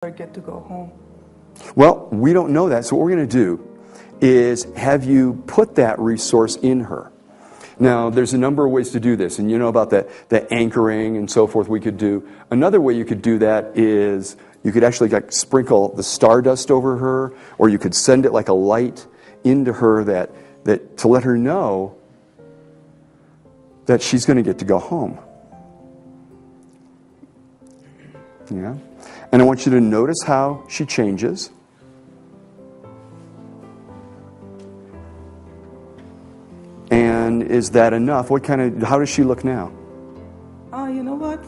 get to go home? Well, we don't know that, so what we're going to do is have you put that resource in her. Now, there's a number of ways to do this, and you know about the anchoring and so forth we could do. Another way you could do that is you could actually sprinkle the stardust over her, or you could send it like a light into her that to let her know that she's going to get to go home. Yeah. And I want you to notice how she changes. And is that enough? How does she look now? Oh, you know what?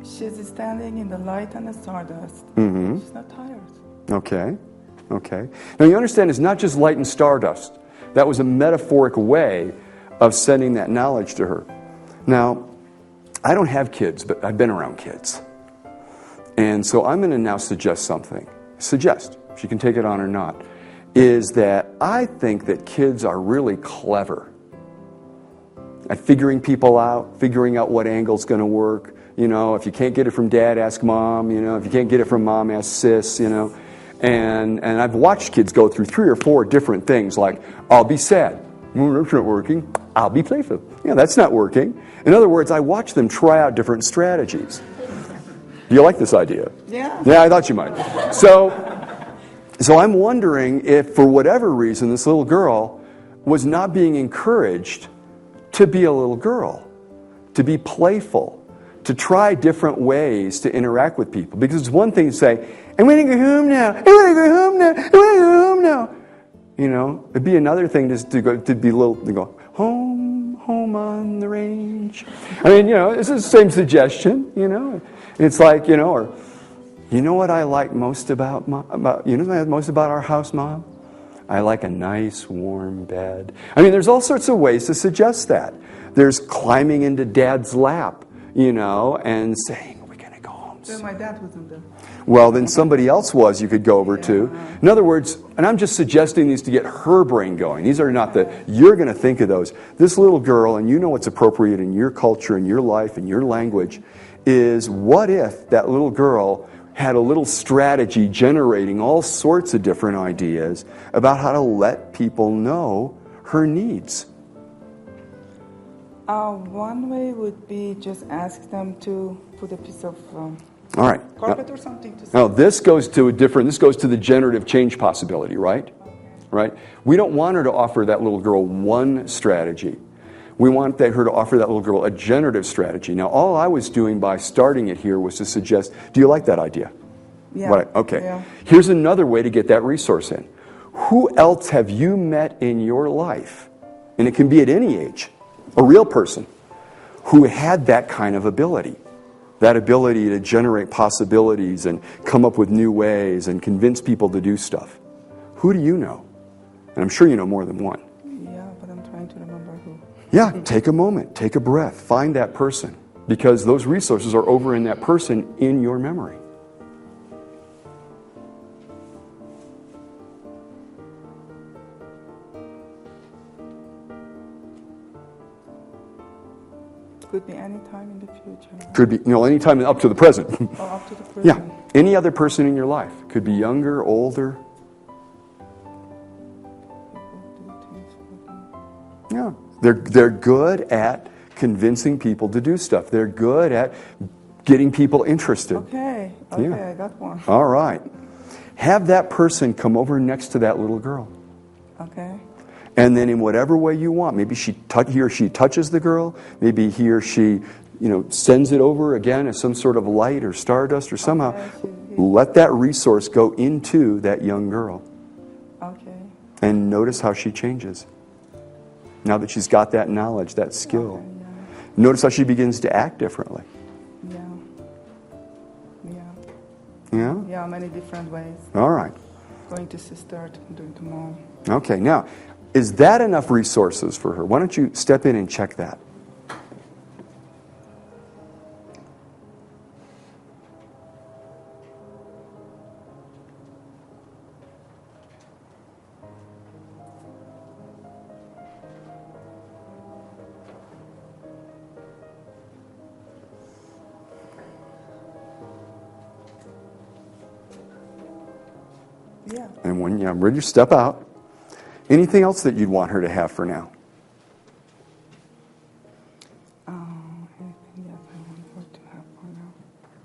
She's standing in the light and the stardust. Mm-hmm. She's not tired. Okay. Now you understand it's not just light and stardust. That was a metaphoric way of sending that knowledge to her. Now, I don't have kids, but I've been around kids. And so I'm going to now suggest something. Suggest, she can take it on or not, is that I think that kids are really clever at figuring people out, figuring out what angle's going to work. You know, if you can't get it from dad, ask mom. You know, if you can't get it from mom, ask sis, you know. And I've watched kids go through 3 or 4 different things, like, I'll be sad. That's not working. I'll be playful. Yeah, that's not working. In other words, I watch them try out different strategies. Do you like this idea? Yeah. Yeah, I thought you might. So I'm wondering if, for whatever reason, this little girl was not being encouraged to be a little girl, to be playful, to try different ways to interact with people. Because it's one thing to say, I'm going to go home now. I want to go home now. I want to go home now. You know, it'd be another thing to go home on the range. I mean, you know, it's the same suggestion. You know, it's like, you know, or you know what I like most about our house, Mom? I like a nice warm bed. I mean, there's all sorts of ways to suggest that. There's climbing into Dad's lap, you know, and saying, we're going to go home soon. So my dad wasn't there. Well, then somebody else was you could go over to. In other words, and I'm just suggesting these to get her brain going. These are not you're going to think of those. This little girl, and you know what's appropriate in your culture, in your life, in your language, is what if that little girl had a little strategy generating all sorts of different ideas about how to let people know her needs. One way would be just ask them to put a piece of all right. carpet or something to Now this goes to the generative change possibility, right? Okay. Right? We don't want her to offer that little girl one strategy. We want her to offer that little girl a generative strategy. Now, all I was doing by starting it here was to suggest, do you like that idea? Yeah. Right, okay. Yeah. Here's another way to get that resource in. Who else have you met in your life, and it can be at any age, a real person, who had that kind of ability? That ability to generate possibilities and come up with new ways and convince people to do stuff. Who do you know? And I'm sure you know more than one. Yeah, but I'm trying to remember who. Yeah, take a moment, take a breath, find that person, because those resources are over in that person in your memory. Could be any time in the future. Could be, any time up to the present. Or up to the present. Yeah, any other person in your life. Could be younger, older. Yeah, they're good at convincing people to do stuff. They're good at getting people interested. Okay, Yeah. I got one. All right. Have that person come over next to that little girl. Okay. And then in whatever way you want, maybe he or she touches the girl, maybe he or she, sends it over again as some sort of light or stardust or somehow. Let that resource go into that young girl. Okay. And notice how she changes. Now that she's got that knowledge, that skill. Okay, yeah. Notice how she begins to act differently. Yeah. Yeah? Yeah, many different ways. All right. Going to sister, doing to mom. Okay, now, is that enough resources for her? Why don't you step in and check that? Yeah. And when you're ready to step out, anything else that you'd want her to have for now? Anything else I want her to have for now?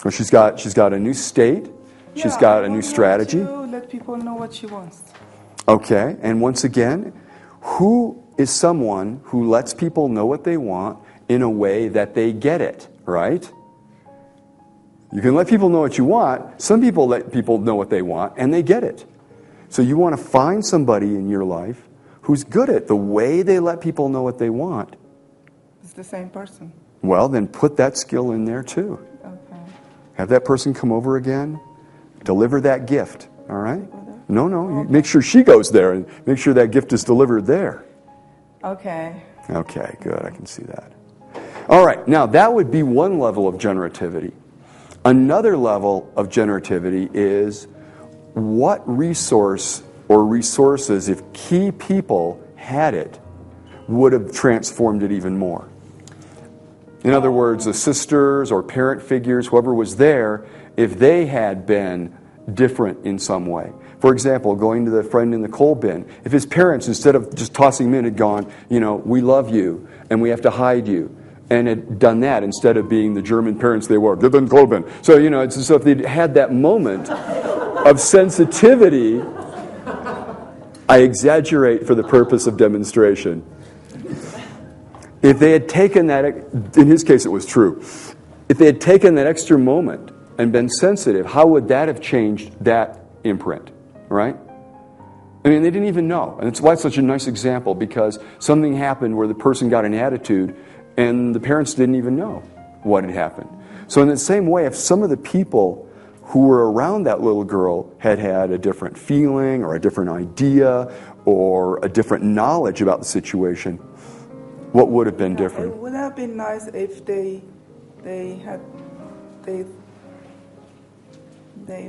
Well, she's got a new state. She's Yeah, got I a new want her strategy. to let people know what she wants. Okay, and once again, who is someone who lets people know what they want in a way that they get it, right? You can let people know what you want. Some people let people know what they want, and they get it. So you want to find somebody in your life who's good at the way they let people know what they want. It's the same person. Well, then put that skill in there too. Okay. Have that person come over again. Deliver that gift, all right? Go there? No, you make sure she goes there and make sure that gift is delivered there. Okay. Okay, good. I can see that. All right, now that would be one level of generativity. Another level of generativity is what resource or resources, if key people had it, would have transformed it even more. In other words, the sisters or parent figures, whoever was there, if they had been different in some way. For example, going to the friend in the coal bin. If his parents, instead of just tossing him in, had gone, we love you and we have to hide you, and had done that instead of being the German parents they were, get in the coal bin. So, so if they'd had that moment of sensitivity, I exaggerate for the purpose of demonstration. If they had taken that, in his case it was true, if they had taken that extra moment and been sensitive, how would that have changed that imprint, right? I mean, they didn't even know. And that's why it's such a nice example, because something happened where the person got an attitude and the parents didn't even know what had happened. So in the same way, if some of the people who were around that little girl had had a different feeling or a different idea or a different knowledge about the situation, what would have been different? It would have been nice if they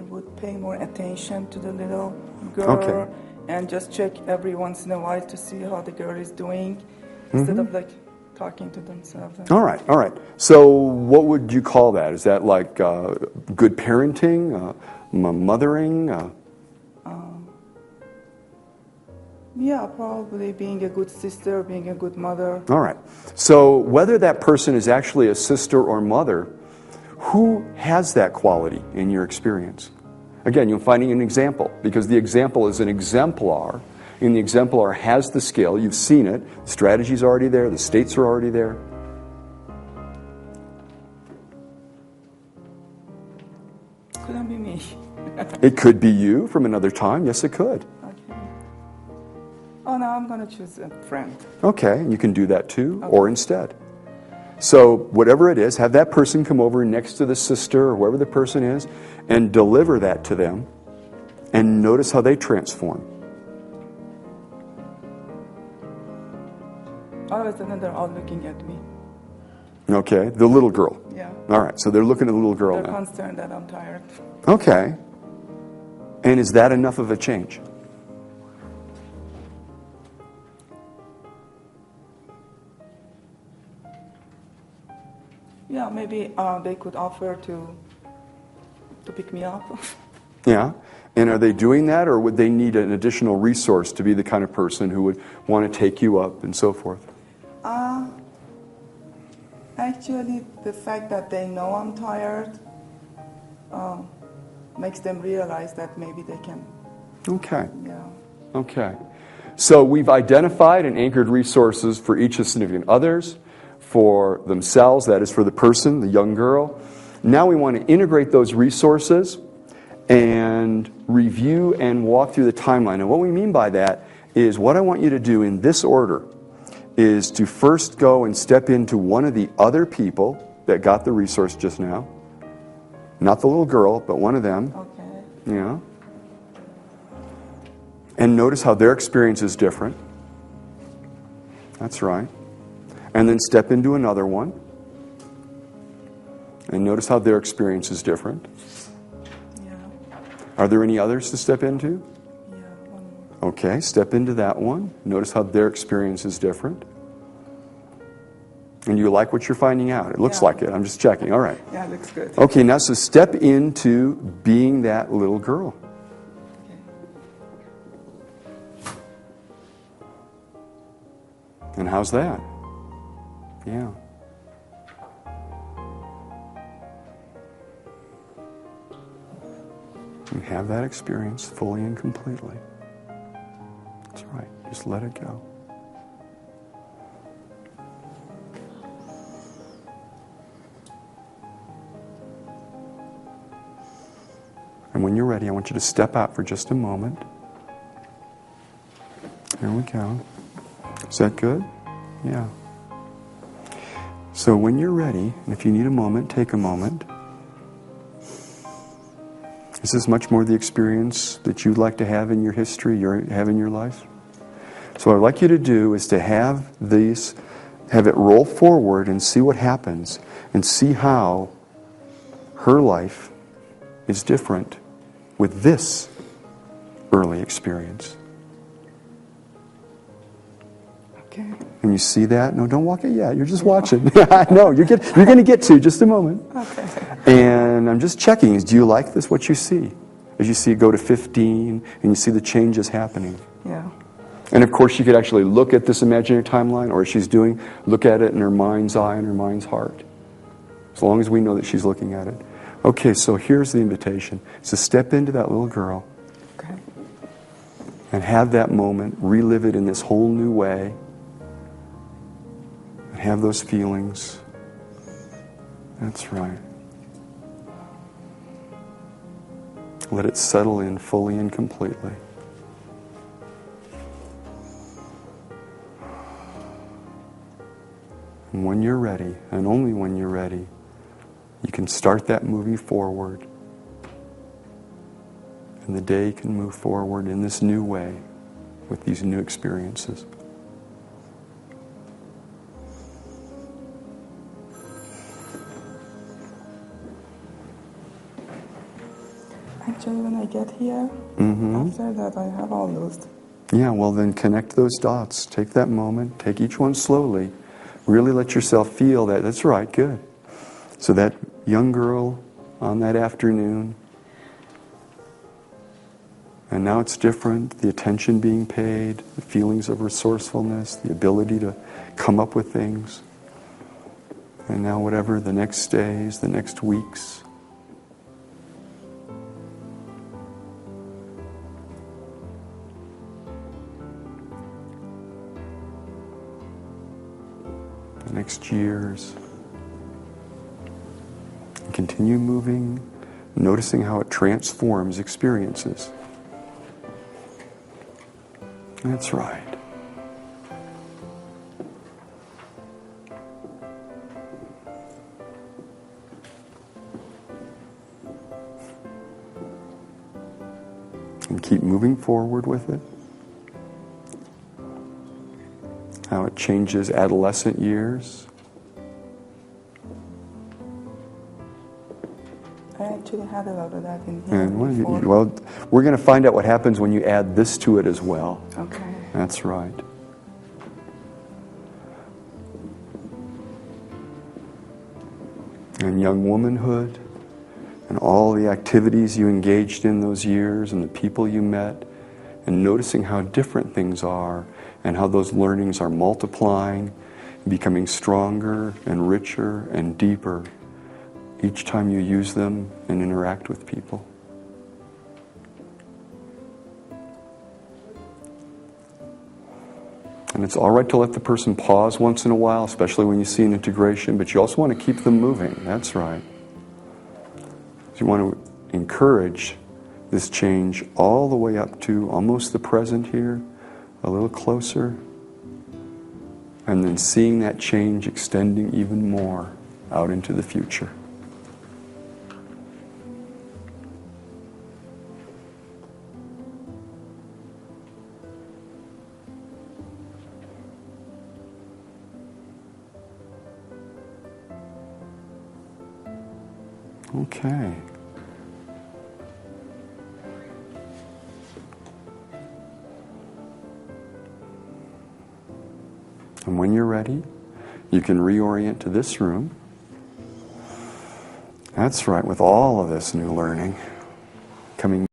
would pay more attention to the little girl, Okay. and just check every once in a while to see how the girl is doing, instead of talking to themselves. All right. So what would you call that? Is that like good parenting, mothering? Yeah, probably being a good sister, being a good mother. All right. So whether that person is actually a sister or mother, who has that quality in your experience? Again, you're finding an example, because the example is an exemplar, and the exemplar has the skill. You've seen it. The strategy's already there. The states are already there. Couldn't be me. It could be you from another time. Yes, it could. Okay. Oh, no, I'm going to choose a friend. Okay, and you can do that too, or instead. So whatever it is, have that person come over next to the sister or whoever the person is and deliver that to them, and notice how they transform. All of a sudden, they're all looking at me. Okay, the little girl. Yeah. All right, so they're looking at the little girl They're now. concerned that I'm tired. Okay. And is that enough of a change? Yeah, maybe they could offer to pick me up. Yeah. And are they doing that, or would they need an additional resource to be the kind of person who would want to take you up and so forth? Actually, the fact that they know I'm tired makes them realize that maybe they can. Okay. Yeah. Okay. So we've identified and anchored resources for each of significant others, for themselves, that is for the person, the young girl. Now we want to integrate those resources and review and walk through the timeline. And what we mean by that is what I want you to do in this order is to first go and step into one of the other people that got the resource just now. Not the little girl, but one of them. Okay. Yeah. And notice how their experience is different. That's right. And then step into another one. And notice how their experience is different. Yeah. Are there any others to step into? Yeah. One more. Okay, step into that one. Notice how their experience is different. And you like what you're finding out. It looks Yeah. like it. I'm just checking. All right. Yeah, looks good. Okay, now so step into being that little girl. Okay. And how's that? Yeah. And have that experience fully and completely. That's right. Just let it go. And when you're ready, I want you to step out for just a moment. Here we go. Is that good? Yeah. So when you're ready, and if you need a moment, take a moment. Is this much more the experience that you'd like to have in your history, have in your life? So what I'd like you to do is to have it roll forward and see what happens, and see how her life is different with this early experience. Okay. And you see that? No, don't walk it yet. You're just watching. I know. You're going to get to just a moment. Okay. And I'm just checking. Do you like this, what you see? As you see it go to 15, and you see the changes happening. Yeah. And of course, you could actually look at this imaginary timeline, or she's look at it in her mind's eye and her mind's heart. As long as we know that she's looking at it. Okay, so here's the invitation. So step into that little girl. Okay. And have that moment, relive it in this whole new way. And have those feelings. That's right. Let it settle in fully and completely. And when you're ready, and only when you're ready, you can start that moving forward. And the day can move forward in this new way with these new experiences. Actually, when I get here, after that I have all those. Yeah, well then connect those dots. Take that moment, take each one slowly. Really let yourself feel that. That's right, good. So that young girl on that afternoon, and now it's different, the attention being paid, the feelings of resourcefulness, the ability to come up with things. And now whatever the next days, the next weeks, the next years. And continue moving, noticing how it transforms experiences. That's right. And keep moving forward with it. How it changes adolescent years. I actually had a lot of that in here And before. well, we're going to find out what happens when you add this to it as well. Okay. That's right. And young womanhood, and all the activities you engaged in those years, and the people you met, and noticing how different things are, and how those learnings are multiplying, becoming stronger and richer and deeper each time you use them and interact with people. And it's all right to let the person pause once in a while, especially when you see an integration, but you also want to keep them moving. That's right. You want to encourage this change all the way up to almost the present here, a little closer, and then seeing that change extending even more out into the future. Okay. And when you're ready, you can reorient to this room. That's right, with all of this new learning coming